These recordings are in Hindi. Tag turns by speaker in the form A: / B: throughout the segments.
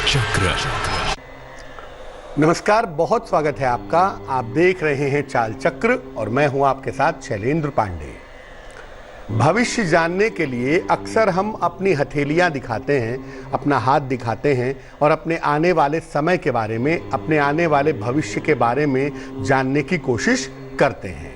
A: चक्र।
B: नमस्कार, बहुत स्वागत है आपका। आप देख रहे हैं चाल चक्र और मैं हूं आपके साथ शैलेंद्र पांडे। भविष्य जानने के लिए अक्सर हम अपनी हथेलियां दिखाते हैं, अपना हाथ दिखाते हैं और अपने आने वाले समय के बारे में, अपने आने वाले भविष्य के बारे में जानने की कोशिश करते हैं।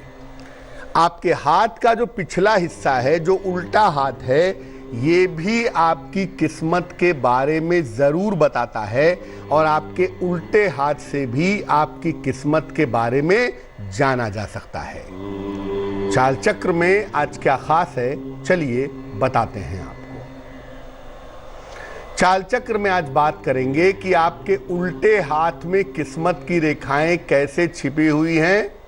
B: आपके हाथ का जो पिछला हिस्सा है, जो उल्टा हाथ है, ये भी आपकी किस्मत के बारे में जरूर बताता है और आपके उल्टे हाथ से भी आपकी किस्मत के बारे में जाना जा सकता है। चाल चक्र में आज क्या खास है, चलिए बताते हैं आपको। चाल चक्र में आज बात करेंगे कि आपके उल्टे हाथ में किस्मत की रेखाएं कैसे छिपी हुई हैं।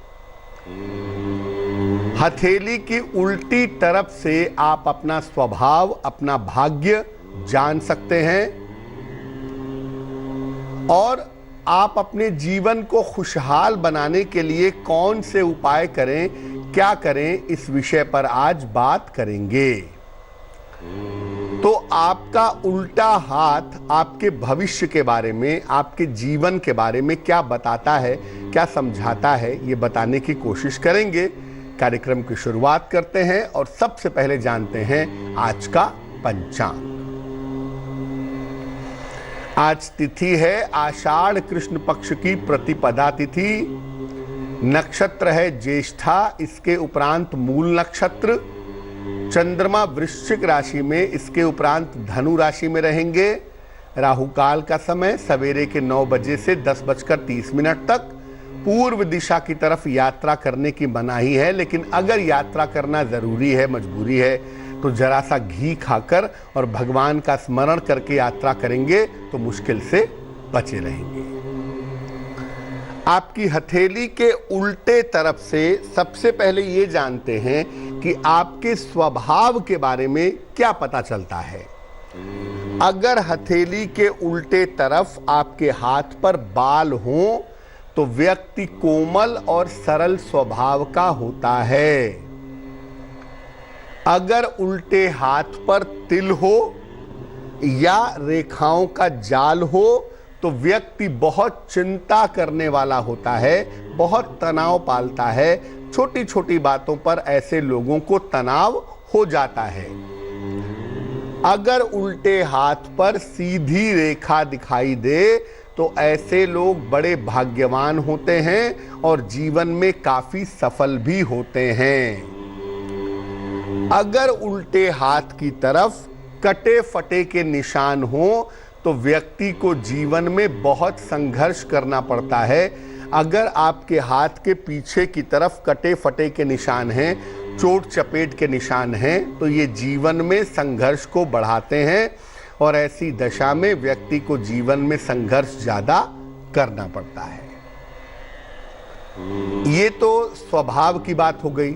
B: हथेली की उल्टी तरफ से आप अपना स्वभाव, अपना भाग्य जान सकते हैं और आप अपने जीवन को खुशहाल बनाने के लिए कौन से उपाय करें, क्या करें, इस विषय पर आज बात करेंगे। तो आपका उल्टा हाथ आपके भविष्य के बारे में, आपके जीवन के बारे में क्या बताता है, क्या समझाता है, ये बताने की कोशिश करेंगे। कार्यक्रम की शुरुआत करते हैं और सबसे पहले जानते हैं आज का पंचांग। आज तिथि है आषाढ़ कृष्ण पक्ष की प्रतिपदा तिथि। नक्षत्र है ज्येष्ठा, इसके उपरांत मूल नक्षत्र। चंद्रमा वृश्चिक राशि में, इसके उपरांत धनु राशि में रहेंगे। राहु काल का समय सवेरे के 9 बजे से 10:30 तक। पूर्व दिशा की तरफ यात्रा करने की मनाही है, लेकिन अगर यात्रा करना जरूरी है, मजबूरी है, तो जरा सा घी खाकर और भगवान का स्मरण करके यात्रा करेंगे तो मुश्किल से बचे रहेंगे। आपकी हथेली के उल्टे तरफ से सबसे पहले ये जानते हैं कि आपके स्वभाव के बारे में क्या पता चलता है। अगर हथेली के उल्टे तरफ आपके हाथ पर बाल हों तो व्यक्ति कोमल और सरल स्वभाव का होता है। अगर उल्टे हाथ पर तिल हो या रेखाओं का जाल हो तो व्यक्ति बहुत चिंता करने वाला होता है, बहुत तनाव पालता है। छोटी छोटी बातों पर ऐसे लोगों को तनाव हो जाता है। अगर उल्टे हाथ पर सीधी रेखा दिखाई दे तो ऐसे लोग बड़े भाग्यवान होते हैं और जीवन में काफी सफल भी होते हैं। अगर उल्टे हाथ की तरफ कटे फटे के निशान हो तो व्यक्ति को जीवन में बहुत संघर्ष करना पड़ता है। अगर आपके हाथ के पीछे की तरफ कटे फटे के निशान हैं, चोट चपेट के निशान हैं, तो ये जीवन में संघर्ष को बढ़ाते हैं और ऐसी दशा में व्यक्ति को जीवन में संघर्ष ज्यादा करना पड़ता है। ये तो स्वभाव की बात हो गई।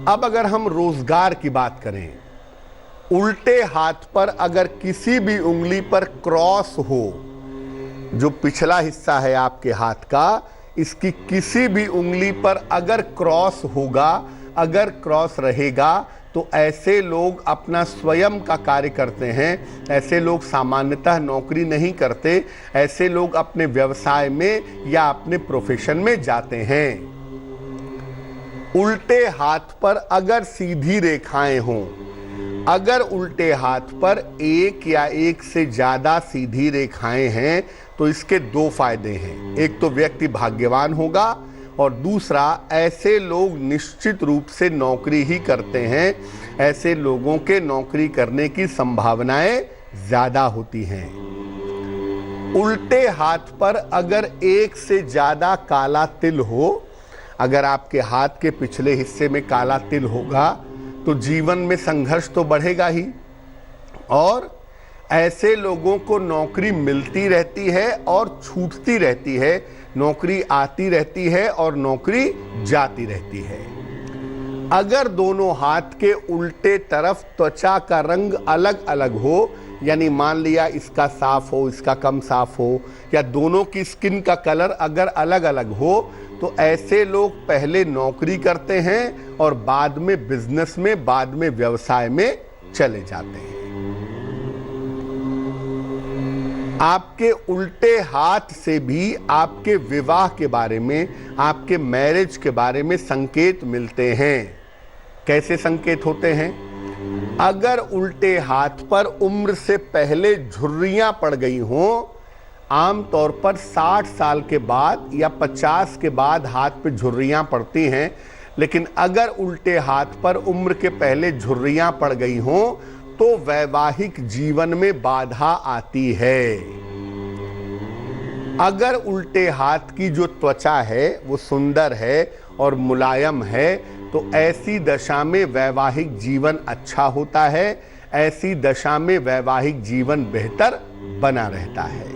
B: अब अगर हम रोजगार की बात करें, उल्टे हाथ पर अगर किसी भी उंगली पर क्रॉस हो, जो पिछला हिस्सा है आपके हाथ का, इसकी किसी भी उंगली पर अगर क्रॉस होगा, अगर क्रॉस रहेगा, तो ऐसे लोग अपना स्वयं का कार्य करते हैं। ऐसे लोग सामान्यतः नौकरी नहीं करते। ऐसे लोग अपने व्यवसाय में या अपने प्रोफेशन में जाते हैं। उल्टे हाथ पर अगर सीधी रेखाएं हों, अगर उल्टे हाथ पर एक या एक से ज्यादा सीधी रेखाएं हैं तो इसके 2 फायदे हैं। एक तो व्यक्ति भाग्यवान होगा और दूसरा, ऐसे लोग निश्चित रूप से नौकरी ही करते हैं। ऐसे लोगों के नौकरी करने की संभावनाएं ज्यादा होती हैं। उल्टे हाथ पर अगर एक से ज्यादा काला तिल हो, अगर आपके हाथ के पिछले हिस्से में काला तिल होगा तो जीवन में संघर्ष तो बढ़ेगा ही और ऐसे लोगों को नौकरी मिलती रहती है और छूटती रहती है। नौकरी आती रहती है और नौकरी जाती रहती है। अगर दोनों हाथ के उल्टे तरफ त्वचा का रंग अलग अलग हो, यानी मान लिया इसका साफ हो, इसका कम साफ हो, या दोनों की स्किन का कलर अगर अलग अलग हो, तो ऐसे लोग पहले नौकरी करते हैं और बाद में बिजनेस में, बाद में व्यवसाय में चले जाते हैं। आपके उल्टे हाथ से भी आपके विवाह के बारे में, आपके मैरिज के बारे में संकेत मिलते हैं। कैसे संकेत होते हैं? अगर उल्टे हाथ पर उम्र से पहले झुर्रियां पड़ गई हों, आमतौर पर 60 साल के बाद या 50 के बाद हाथ पे झुर्रियां पड़ती हैं, लेकिन अगर उल्टे हाथ पर उम्र के पहले झुर्रियां पड़ गई हों तो वैवाहिक जीवन में बाधा आती है। अगर उल्टे हाथ की जो त्वचा है वो सुंदर है और मुलायम है तो ऐसी दशा में वैवाहिक जीवन अच्छा होता है, ऐसी दशा में वैवाहिक जीवन बेहतर बना रहता है।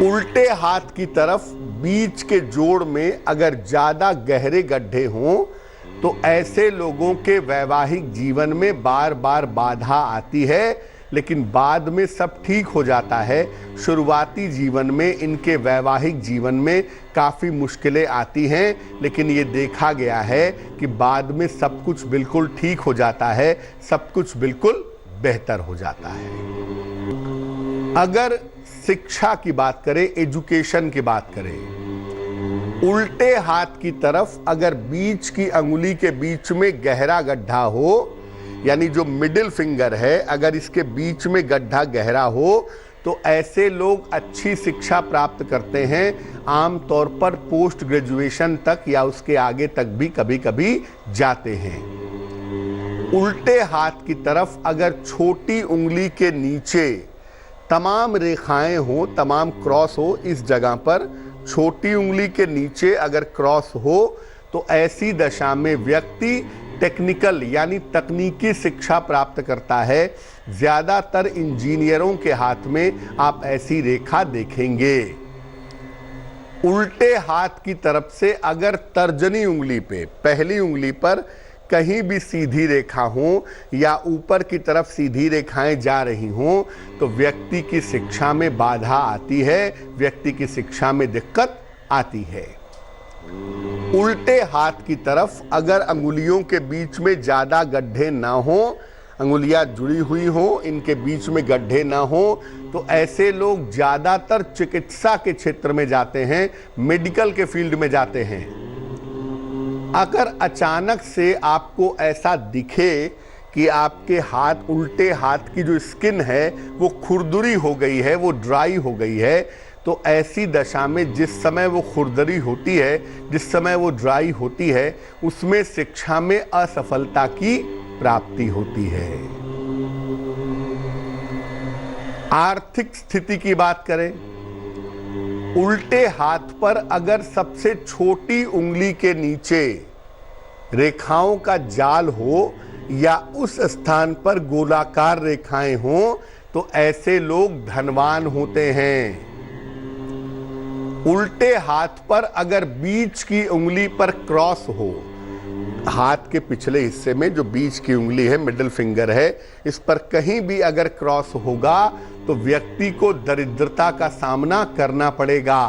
B: उल्टे हाथ की तरफ बीच के जोड़ में अगर ज्यादा गहरे गड्ढे हों तो ऐसे लोगों के वैवाहिक जीवन में बार बार बाधा आती है, लेकिन बाद में सब ठीक हो जाता है। शुरुआती जीवन में इनके वैवाहिक जीवन में काफ़ी मुश्किलें आती हैं, लेकिन ये देखा गया है कि बाद में सब कुछ बिल्कुल ठीक हो जाता है, सब कुछ बिल्कुल बेहतर हो जाता है। अगर शिक्षा की बात करें, एजुकेशन की बात करें, उल्टे हाथ की तरफ अगर बीच की अंगुली के बीच में गहरा गड्ढा हो, यानी जो मिडिल फिंगर है अगर इसके बीच में गड्ढा गहरा हो तो ऐसे लोग अच्छी शिक्षा प्राप्त करते हैं, आमतौर पर पोस्ट ग्रेजुएशन तक या उसके आगे तक भी कभी कभी जाते हैं। उल्टे हाथ की तरफ अगर छोटी उंगली के नीचे तमाम रेखाएं हो, तमाम क्रॉस हो, इस जगह पर छोटी उंगली के नीचे अगर क्रॉस हो तो ऐसी दशा में व्यक्ति टेक्निकल यानी तकनीकी शिक्षा प्राप्त करता है। ज्यादातर इंजीनियरों के हाथ में आप ऐसी रेखा देखेंगे। उल्टे हाथ की तरफ से अगर तर्जनी उंगली पे, पहली उंगली पर कहीं भी सीधी रेखा हो या ऊपर की तरफ सीधी रेखाएं जा रही हों तो व्यक्ति की शिक्षा में बाधा आती है, व्यक्ति की शिक्षा में दिक्कत आती है। उल्टे हाथ की तरफ अगर अंगुलियों के बीच में ज्यादा गड्ढे ना हो, अंगुलियां जुड़ी हुई हो, इनके बीच में गड्ढे ना हो तो ऐसे लोग ज्यादातर चिकित्सा के क्षेत्र में जाते हैं, मेडिकल के फील्ड में जाते हैं। अगर अचानक से आपको ऐसा दिखे कि आपके हाथ, उल्टे हाथ की जो स्किन है वो खुरदुरी हो गई है, वो ड्राई हो गई है, तो ऐसी दशा में जिस समय वो खुरदरी होती है, जिस समय वो ड्राई होती है, उसमें शिक्षा में असफलता की प्राप्ति होती है। आर्थिक स्थिति की बात करें, उल्टे हाथ पर अगर सबसे छोटी उंगली के नीचे रेखाओं का जाल हो या उस स्थान पर गोलाकार रेखाएं हों तो ऐसे लोग धनवान होते हैं। उल्टे हाथ पर अगर बीच की उंगली पर क्रॉस हो, हाथ के पिछले हिस्से में जो बीच की उंगली है, मिडिल फिंगर है, इस पर कहीं भी अगर क्रॉस होगा तो व्यक्ति को दरिद्रता का सामना करना पड़ेगा।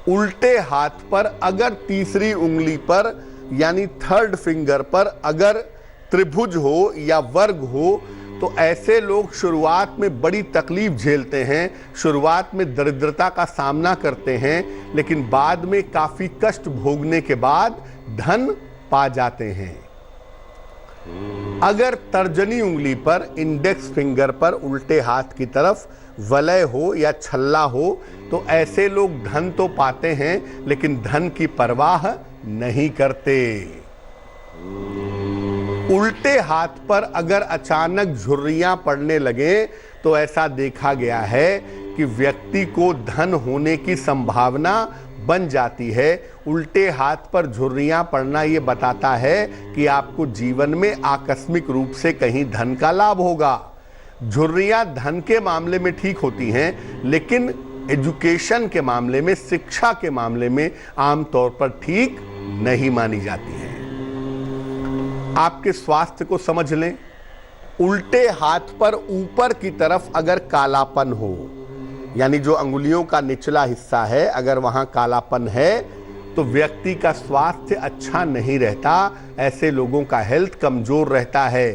B: उल्टे हाथ पर अगर तीसरी उंगली पर यानी थर्ड फिंगर पर अगर त्रिभुज हो या वर्ग हो तो ऐसे लोग शुरुआत में बड़ी तकलीफ झेलते हैं, शुरुआत में दरिद्रता का सामना करते हैं, लेकिन बाद में काफी कष्ट भोगने के बाद धन पा जाते हैं। अगर तर्जनी उंगली पर, इंडेक्स फिंगर पर उल्टे हाथ की तरफ वलय हो या छल्ला हो तो ऐसे लोग धन तो पाते हैं लेकिन धन की परवाह नहीं करते। उल्टे हाथ पर अगर अचानक झुर्रियां पड़ने लगे तो ऐसा देखा गया है कि व्यक्ति को धन होने की संभावना बन जाती है। उल्टे हाथ पर झुर्रियां पड़ना ये बताता है कि आपको जीवन में आकस्मिक रूप से कहीं धन का लाभ होगा। झुर्रियां धन के मामले में ठीक होती हैं, लेकिन एजुकेशन के मामले में, शिक्षा के मामले में आमतौर पर ठीक नहीं मानी जाती हैं। आपके स्वास्थ्य को समझ लें, उल्टे हाथ पर ऊपर की तरफ अगर कालापन हो, यानी जो अंगुलियों का निचला हिस्सा है अगर वहां कालापन है तो व्यक्ति का स्वास्थ्य अच्छा नहीं रहता, ऐसे लोगों का हेल्थ कमजोर रहता है।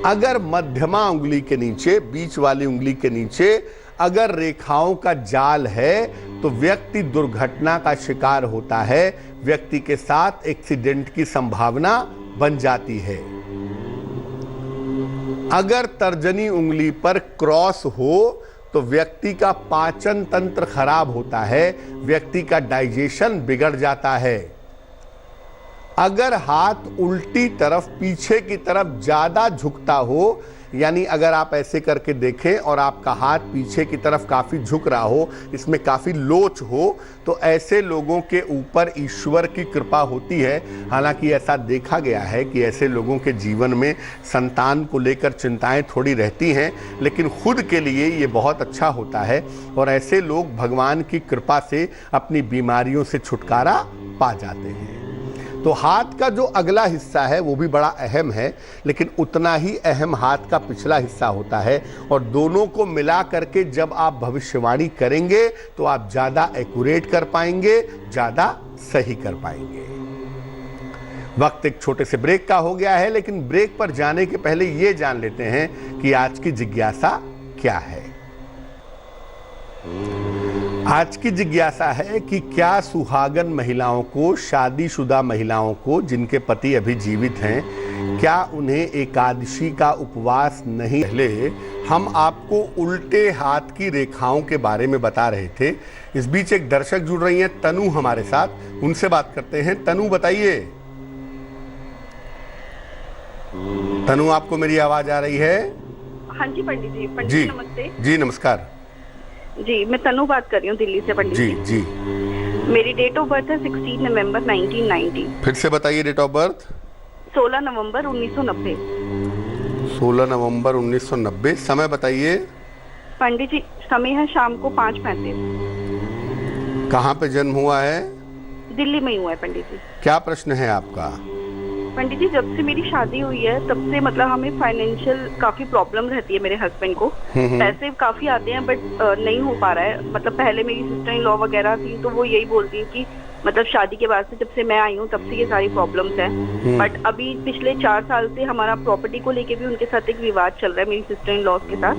B: अगर मध्यमा उंगली के नीचे, बीच वाली उंगली के नीचे अगर रेखाओं का जाल है तो व्यक्ति दुर्घटना का शिकार होता है, व्यक्ति के साथ एक्सीडेंट की संभावना बन जाती है। अगर तर्जनी उंगली पर क्रॉस हो तो व्यक्ति का पाचन तंत्र खराब होता है, व्यक्ति का डाइजेशन बिगड़ जाता है। अगर हाथ उल्टी तरफ, पीछे की तरफ ज्यादा झुकता हो, यानी अगर आप ऐसे करके देखें और आपका हाथ पीछे की तरफ काफी झुक रहा हो, इसमें काफी लोच हो, तो ऐसे लोगों के ऊपर ईश्वर की कृपा होती है। हालांकि ऐसा देखा गया है कि ऐसे लोगों के जीवन में संतान को लेकर चिंताएं थोड़ी रहती हैं, लेकिन खुद के लिए ये बहुत अच्छा होता है और ऐसे लोग भगवान की कृपा से अपनी बीमारियों से छुटकारा पा जाते हैं। तो हाथ का जो अगला हिस्सा है वो भी बड़ा अहम है, लेकिन उतना ही अहम हाथ का पिछला हिस्सा होता है और दोनों को मिला करके जब आप भविष्यवाणी करेंगे तो आप ज़्यादा एक्यूरेट कर पाएंगे, ज़्यादा सही कर पाएंगे। वक्त एक छोटे से ब्रेक का हो गया है, लेकिन ब्रेक पर जाने के पहले ये जान लेते हैं कि आज की जिज्ञासा क्या है। आज की जिज्ञासा है कि क्या सुहागन महिलाओं को, शादीशुदा महिलाओं को जिनके पति अभी जीवित हैं, क्या उन्हें एकादशी का उपवास नहीं? पहले हम आपको उल्टे हाथ की रेखाओं के बारे में बता रहे थे। इस बीच एक दर्शक जुड़ रही हैं, तनु हमारे साथ, उनसे बात करते हैं। तनु बताइए। तनु, आपको मेरी आवाज आ रही है?
A: हाँ जी पंडित जी। पंडित जी नमस्ते।
B: जी नमस्कार
A: जी, मैं तनु बात कर रही हूँ दिल्ली से पंडित जी।
B: जी।
A: मेरी डेट ऑफ बर्थ है 16 नवंबर 1990।
B: फिर से बताइए डेट ऑफ बर्थ।
A: 16 नवंबर 1990।
B: 16 नवंबर 1990। समय बताइए।
A: पंडित जी समय है शाम को 5:35।
B: कहाँ पे जन्म हुआ है?
A: दिल्ली में ही हुआ है पंडित जी।
B: क्या प्रश्न है आपका?
A: पंडित जी जब से मेरी शादी हुई है तब से मतलब हमें फाइनेंशियल काफी प्रॉब्लम रहती है मेरे हस्बैंड को। पैसे काफी आते हैं बट नहीं हो पा रहा है। मतलब पहले मेरी सिस्टर इन लॉ वगैरह थी तो वो यही बोलती है कि मतलब शादी के बाद से जब से मैं आई हूँ तब से ये सारी प्रॉब्लम्स हैं। बट अभी पिछले 4 साल से हमारा प्रॉपर्टी को लेके भी उनके साथ एक विवाद चल रहा है मेरी सिस्टर इन लॉ के साथ।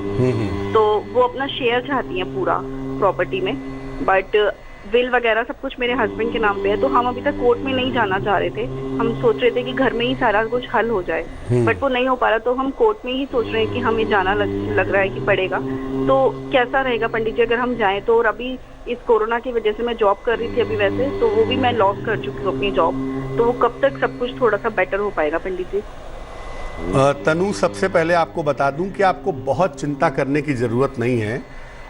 A: तो वो अपना शेयर चाहती है पूरा प्रॉपर्टी में, बट विल वगैरह सब कुछ मेरे हस्बैंड के नाम पे है। तो हम अभी तक कोर्ट में नहीं जाना चाह रहे थे। हम सोच रहे थे कि घर में ही सारा कुछ हल हो जाए, बट वो नहीं हो पा रहा। तो हम कोर्ट में ही सोच रहे हैं कि हमें जाना लग रहा है कि पड़ेगा। तो कैसा रहेगा पंडित जी अगर हम जाएं तो? और अभी इस कोरोना की वजह से मैं जॉब कर रही थी अभी वैसे, तो वो भी मैं लॉस कर चुकी हूँ अपनी जॉब। तो वो कब तक सब कुछ थोड़ा सा बेटर हो पाएगा पंडित जी?
B: तनु, सबसे पहले आपको बता दूं कि आपको बहुत चिंता करने की जरूरत नहीं है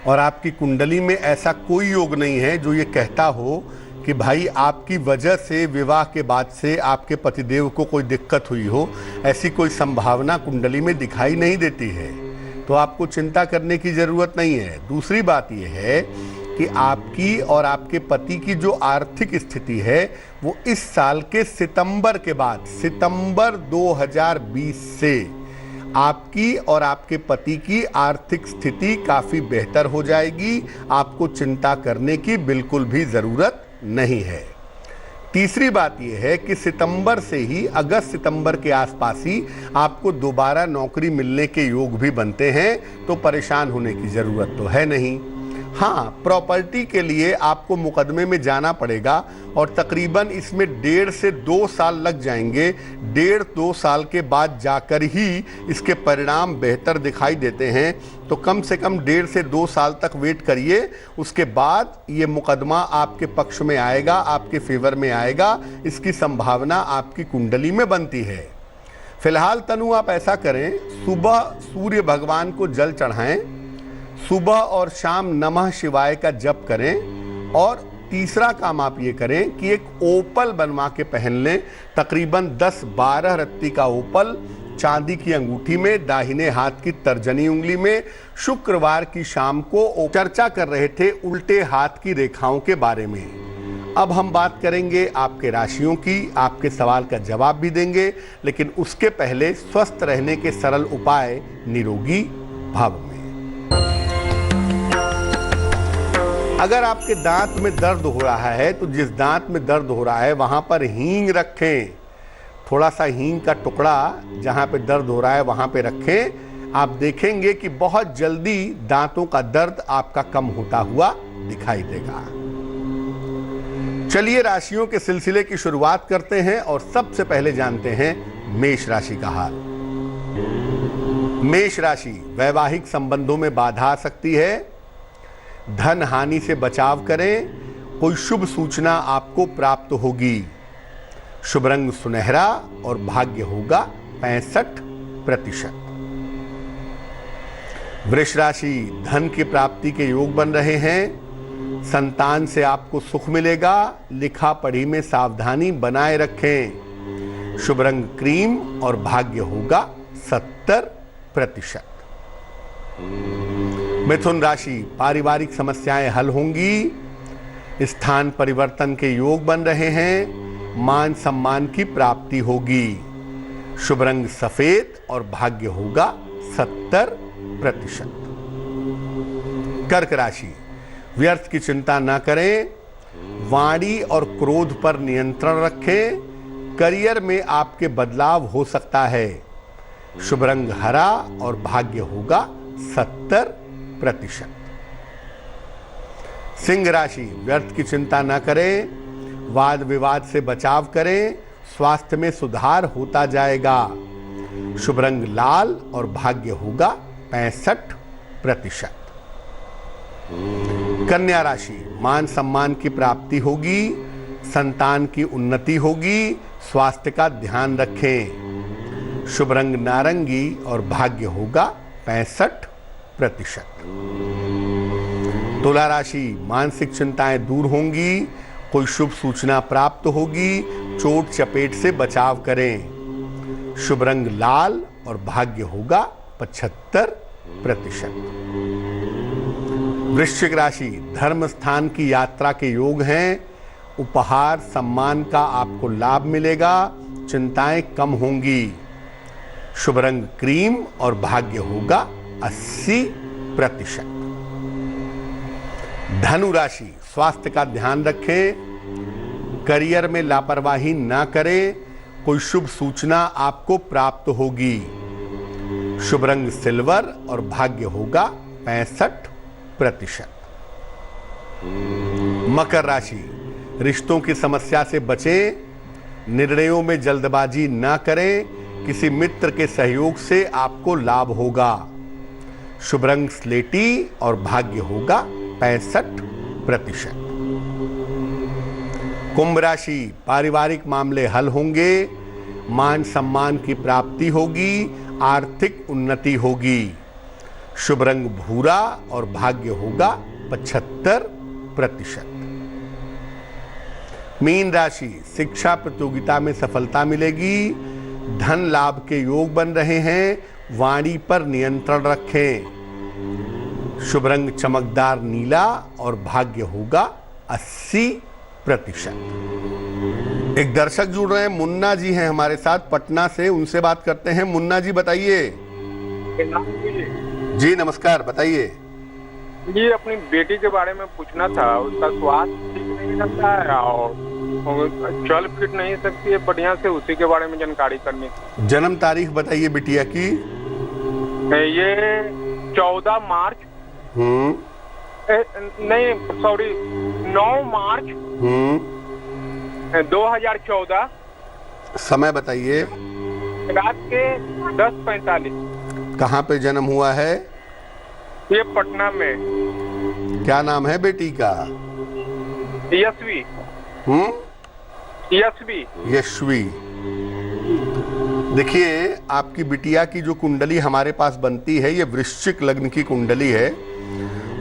B: और आपकी कुंडली में ऐसा कोई योग नहीं है जो ये कहता हो कि भाई आपकी वजह से विवाह के बाद से आपके पतिदेव को कोई दिक्कत हुई हो। ऐसी कोई संभावना कुंडली में दिखाई नहीं देती है, तो आपको चिंता करने की जरूरत नहीं है। दूसरी बात यह है कि आपकी और आपके पति की जो आर्थिक स्थिति है वो इस साल के सितंबर के बाद, सितंबर 2020 से आपकी और आपके पति की आर्थिक स्थिति काफी बेहतर हो जाएगी। आपको चिंता करने की बिल्कुल भी जरूरत नहीं है। तीसरी बात यह है कि सितंबर से ही, अगस्त सितंबर के आसपास ही आपको दोबारा नौकरी मिलने के योग भी बनते हैं, तो परेशान होने की जरूरत तो है नहीं। हाँ, प्रॉपर्टी के लिए आपको मुकदमे में जाना पड़ेगा और तकरीबन इसमें 1.5 से 2 साल लग जाएंगे। 1.5-2 साल के बाद जाकर ही इसके परिणाम बेहतर दिखाई देते हैं। तो कम से कम 1.5 से 2 साल तक वेट करिए, उसके बाद ये मुकदमा आपके पक्ष में आएगा, आपके फेवर में आएगा। इसकी संभावना आपकी कुंडली में बनती है। फिलहाल तनु, आप ऐसा करें, सुबह सूर्य भगवान को जल चढ़ाएं, सुबह और शाम नमः शिवाय का जप करें, और तीसरा काम आप ये करें कि एक ओपल बनवा के पहन लें। तकरीबन 10-12 रत्ती का ओपल चांदी की अंगूठी में, दाहिने हाथ की तर्जनी उंगली में। शुक्रवार की शाम को चर्चा कर रहे थे उल्टे हाथ की रेखाओं के बारे में। अब हम बात करेंगे आपके राशियों की, आपके सवाल का जवाब भी देंगे, लेकिन उसके पहले स्वस्थ रहने के सरल उपाय निरोगी भव में। अगर आपके दांत में दर्द हो रहा है तो जिस दांत में दर्द हो रहा है वहां पर हींग रखें। थोड़ा सा हींग का टुकड़ा जहाँ पे दर्द हो रहा है वहाँ पे रखें। आप देखेंगे कि बहुत जल्दी दांतों का दर्द आपका कम होता हुआ दिखाई देगा। चलिए राशियों के सिलसिले की शुरुआत करते हैं और सबसे पहले जानते हैं मेष राशि का हाल। मेष राशि, वैवाहिक संबंधों में बाधा आ सकती है। धन हानि से बचाव करें। कोई शुभ सूचना आपको प्राप्त होगी। शुभ रंग सुनहरा और भाग्य होगा 65%। वृष राशि, धन की प्राप्ति के योग बन रहे हैं। संतान से आपको सुख मिलेगा। लिखा पढ़ी में सावधानी बनाए रखें। शुभ रंग क्रीम और भाग्य होगा 70%। मिथुन राशि, पारिवारिक समस्याएं हल होंगी। स्थान परिवर्तन के योग बन रहे हैं। मान सम्मान की प्राप्ति होगी। शुभ रंग सफेद और भाग्य होगा 70%। कर्क राशि, व्यर्थ की चिंता न करें। वाणी और क्रोध पर नियंत्रण रखें। करियर में आपके बदलाव हो सकता है। शुभ रंग हरा और भाग्य होगा 70%। सिंह राशि, व्यर्थ की चिंता न करें। वाद विवाद से बचाव करें। स्वास्थ्य में सुधार होता जाएगा। शुभ रंग लाल और भाग्य होगा 65%। कन्या राशि, मान सम्मान की प्राप्ति होगी। संतान की उन्नति होगी। स्वास्थ्य का ध्यान रखें। शुभ रंग नारंगी और भाग्य होगा 65%। तुला राशि, मानसिक चिंताएं दूर होंगी। कोई शुभ सूचना प्राप्त होगी। चोट चपेट से बचाव करें। शुभ रंग लाल और भाग्य होगा 75%। वृश्चिक राशि, धर्म स्थान की यात्रा के योग हैं। उपहार सम्मान का आपको लाभ मिलेगा। चिंताएं कम होंगी। शुभ रंग क्रीम और भाग्य होगा 80%। धनु राशि, स्वास्थ्य का ध्यान रखें। करियर में लापरवाही ना करें। कोई शुभ सूचना आपको प्राप्त होगी। शुभ रंग सिल्वर और भाग्य होगा 65%। मकर राशि, रिश्तों की समस्या से बचें। निर्णयों में जल्दबाजी ना करें। किसी मित्र के सहयोग से आपको लाभ होगा। शुभ रंग स्लेटी और भाग्य होगा 65%। कुंभ राशि, पारिवारिक मामले हल होंगे। मान सम्मान की प्राप्ति होगी। आर्थिक उन्नति होगी। शुभ रंग भूरा और भाग्य होगा 75%। मीन राशि, शिक्षा प्रतियोगिता में सफलता मिलेगी। धन लाभ के योग बन रहे हैं। वाणी पर नियंत्रण रखें। शुभ रंग चमकदार नीला और भाग्य होगा 80%। एक दर्शक जुड़ रहे हैं, मुन्ना जी हैं हमारे साथ पटना से, उनसे बात करते हैं। मुन्ना जी बताइए। जी नमस्कार, बताइए।
C: जी, अपनी बेटी के बारे में पूछना था। उसका स्वास्थ्य ठीक नहीं रहता है और चल फिट नहीं सकती है बढ़िया से, उसी के बारे में जानकारी करनी थी।
B: जन्म तारीख बताइए बिटिया की।
C: ये 14 मार्च नहीं सॉरी 9 मार्च 2014।
B: समय बताइए।
C: रात के 10:45।
B: कहाँ पे जन्म हुआ है?
C: ये पटना में।
B: क्या नाम है बेटी का?
C: यशवी। यशवी।
B: यशवी। देखिए, आपकी बिटिया की जो कुंडली हमारे पास बनती है ये वृश्चिक लग्न की कुंडली है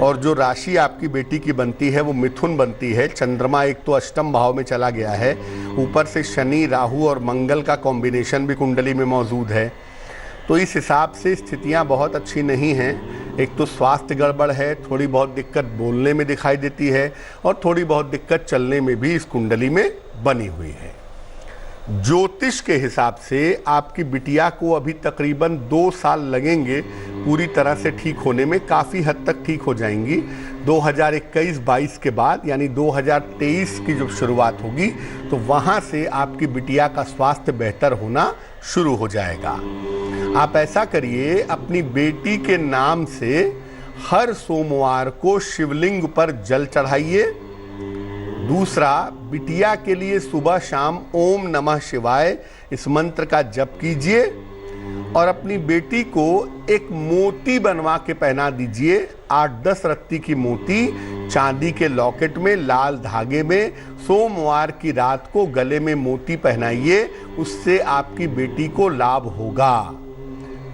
B: और जो राशि आपकी बेटी की बनती है वो मिथुन बनती है। चंद्रमा एक तो अष्टम भाव में चला गया है, ऊपर से शनि राहु और मंगल का कॉम्बिनेशन भी कुंडली में मौजूद है। तो इस हिसाब से स्थितियां बहुत अच्छी नहीं हैं। एक तो स्वास्थ्य गड़बड़ है, थोड़ी बहुत दिक्कत बोलने में दिखाई देती है और थोड़ी बहुत दिक्कत चलने में भी इस कुंडली में बनी हुई है। ज्योतिष के हिसाब से आपकी बिटिया को अभी तकरीबन 2 साल लगेंगे पूरी तरह से ठीक होने में काफ़ी हद तक ठीक हो जाएंगी। 2021-22 के बाद यानी 2023 की जब शुरुआत होगी तो वहाँ से आपकी बिटिया का स्वास्थ्य बेहतर होना शुरू हो जाएगा। आप ऐसा करिए, अपनी बेटी के नाम से हर सोमवार को शिवलिंग पर जल चढ़ाइए। दूसरा, बिटिया के लिए सुबह शाम ओम नमः शिवाय इस मंत्र का जप कीजिए और अपनी बेटी को एक मोती बनवा के पहना दीजिए। 8-10 रत्ती की मोती चांदी के लॉकेट में लाल धागे में सोमवार की रात को गले में मोती पहनाइए, उससे आपकी बेटी को लाभ होगा।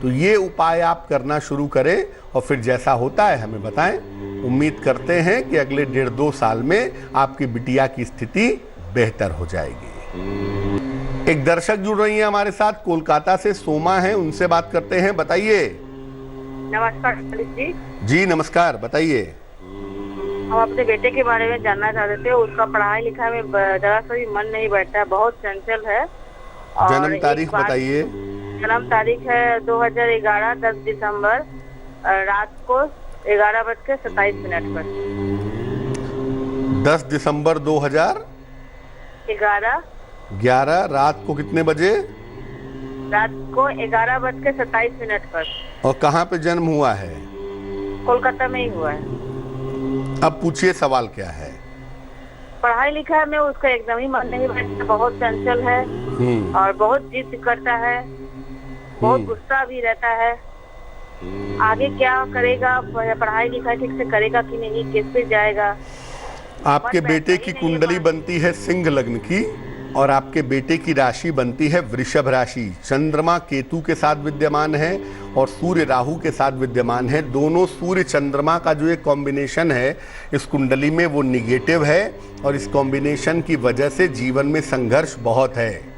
B: तो ये उपाय आप करना शुरू करें और फिर जैसा होता है हमें बताएं। उम्मीद करते हैं कि अगले 1.5-2 साल में आपकी बिटिया की स्थिति बेहतर हो जाएगी। एक दर्शक जुड़ रही हैं हमारे साथ, कोलकाता से सोमा हैं, उनसे बात करते हैं। बताइए।
A: नमस्कार जी।
B: जी नमस्कार, बताइए।
A: हम अपने बेटे के बारे में जानना चाहते थे। उसका पढ़ाई लिखाई में जरा सा भी मन नहीं बैठता है, बहुत चंचल है।
B: जन्म तारीख बताइए।
A: जन्म तारीख है 2011 10 दिसंबर रात को 11:27 पर।
B: 10 दिसंबर 2011 रात को कितने बजे?
A: रात को 11:27 पर।
B: और कहाँ पे जन्म हुआ है?
A: कोलकाता में ही हुआ है।
B: अब पूछिए सवाल क्या है।
A: पढ़ाई लिखाई में उसका एकदम ही मन नहीं बैठता, बहुत चंचल है और बहुत जिद करता है, बहुत गुस्सा भी रहता है। आगे क्या करेगा, पढ़ाई लिखाई ठीक से करेगा कि नहीं, किस पे जाएगा?
B: आपके बेटे की कुंडली बनती है सिंह लग्न की और आपके बेटे की राशि बनती है वृषभ राशि। चंद्रमा केतु के साथ विद्यमान है और सूर्य राहु के साथ विद्यमान है। दोनों सूर्य चंद्रमा का जो एक कॉम्बिनेशन है इस कुंडली में वो निगेटिव है और इस कॉम्बिनेशन की वजह से जीवन में संघर्ष बहुत है।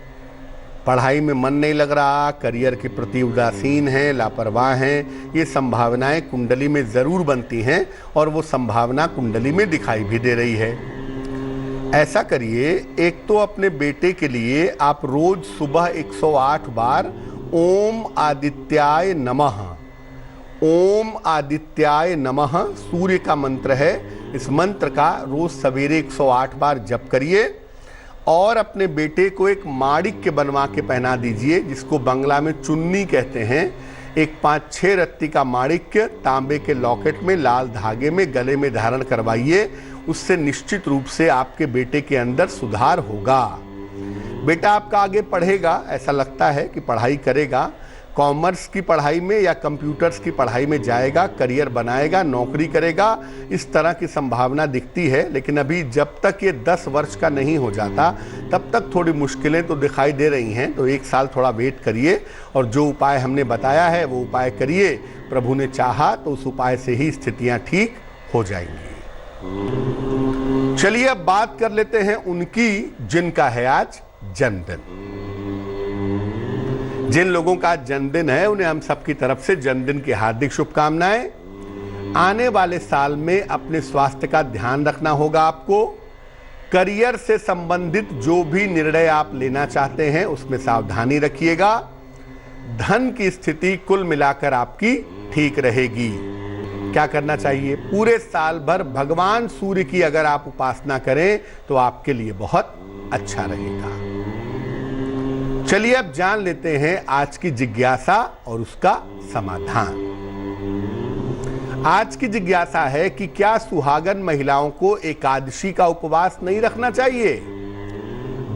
B: पढ़ाई में मन नहीं लग रहा, करियर के प्रति उदासीन हैं, लापरवाह हैं, ये संभावनाएं कुंडली में ज़रूर बनती हैं और वो संभावना कुंडली में दिखाई भी दे रही है। ऐसा करिए, एक तो अपने बेटे के लिए आप रोज सुबह 108 बार ओम आदित्याय नमः, ओम आदित्याय नमः सूर्य का मंत्र है, इस मंत्र का रोज सवेरे 108 बार जप करिए और अपने बेटे को एक माणिक्य बनवा के पहना दीजिए, जिसको बंगला में चुन्नी कहते हैं। एक 5-6 रत्ती का माणिक्य तांबे के लॉकेट में लाल धागे में गले में धारण करवाइए। उससे निश्चित रूप से आपके बेटे के अंदर सुधार होगा। बेटा आपका आगे पढ़ेगा, ऐसा लगता है कि पढ़ाई करेगा, कॉमर्स की पढ़ाई में या कंप्यूटर्स की पढ़ाई में जाएगा, करियर बनाएगा, नौकरी करेगा, इस तरह की संभावना दिखती है। लेकिन अभी जब तक ये 10 वर्ष का नहीं हो जाता तब तक थोड़ी मुश्किलें तो दिखाई दे रही हैं। तो 1 साल थोड़ा वेट करिए और जो उपाय हमने बताया है वो उपाय करिए। प्रभु ने चाहा तो उस उपाय से ही स्थितियां ठीक हो जाएंगी। चलिए अब बात कर लेते हैं उनकी जिनका है आज जन्मदिन। जिन लोगों का जन्मदिन है उन्हें हम सबकी तरफ से जन्मदिन की हार्दिक शुभकामनाएं। आने वाले साल में अपने स्वास्थ्य का ध्यान रखना होगा आपको। करियर से संबंधित जो भी निर्णय आप लेना चाहते हैं उसमें सावधानी रखिएगा। धन की स्थिति कुल मिलाकर आपकी ठीक रहेगी। क्या करना चाहिए? पूरे साल भर भगवान सूर्य की अगर आप उपासना करें तो आपके लिए बहुत अच्छा रहेगा। चलिए अब जान लेते हैं आज की जिज्ञासा और उसका समाधान। आज की जिज्ञासा है कि क्या सुहागन महिलाओं को एकादशी का उपवास नहीं रखना चाहिए?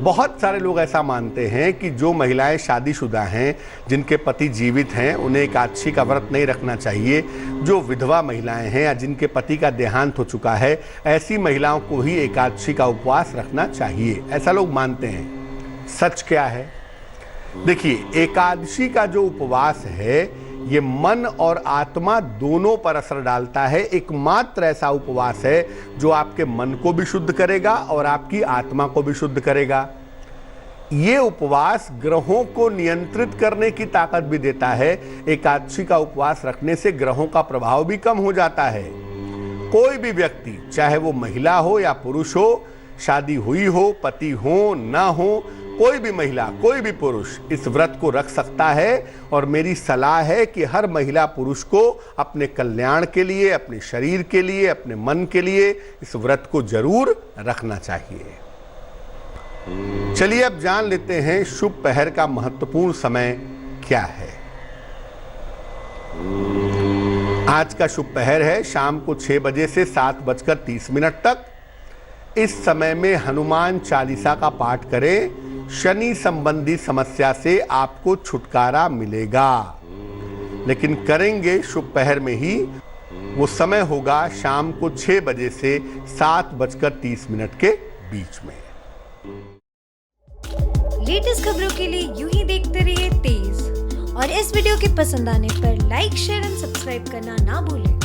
B: बहुत सारे लोग ऐसा मानते हैं कि जो महिलाएं शादीशुदा हैं, जिनके पति जीवित हैं, उन्हें एकादशी का व्रत नहीं रखना चाहिए। जो विधवा महिलाएं हैं या जिनके पति का देहांत हो चुका है, ऐसी महिलाओं को ही एकादशी का उपवास रखना चाहिए, ऐसा लोग मानते हैं। सच क्या है? देखिए, एकादशी का जो उपवास है ये मन और आत्मा दोनों पर असर डालता है। एकमात्र ऐसा उपवास है जो आपके मन को भी शुद्ध करेगा और आपकी आत्मा को भी शुद्ध करेगा। ये उपवास ग्रहों को नियंत्रित करने की ताकत भी देता है। एकादशी का उपवास रखने से ग्रहों का प्रभाव भी कम हो जाता है। कोई भी व्यक्ति, चाहे वो महिला हो या पुरुष हो, शादी हुई हो, पति हो ना हो, कोई भी महिला, कोई भी पुरुष इस व्रत को रख सकता है और मेरी सलाह है कि हर महिला पुरुष को अपने कल्याण के लिए, अपने शरीर के लिए, अपने मन के लिए इस व्रत को जरूर रखना चाहिए। चलिए अब जान लेते हैं शुभ पहर का महत्वपूर्ण समय क्या है। आज का शुभ पहर है शाम को 6 बजे से 7:30 तक। इस समय में हनुमान चालीसा का पाठ करें। शनि संबंधी समस्या से आपको छुटकारा मिलेगा, लेकिन करेंगे शुभ पहर में ही। वो समय होगा शाम को 6 बजे से 7:30 के बीच में।
D: लेटेस्ट खबरों के लिए यूं ही देखते रहिए तेज, और इस वीडियो के पसंद आने पर लाइक, शेयर एंड सब्सक्राइब करना ना भूलें।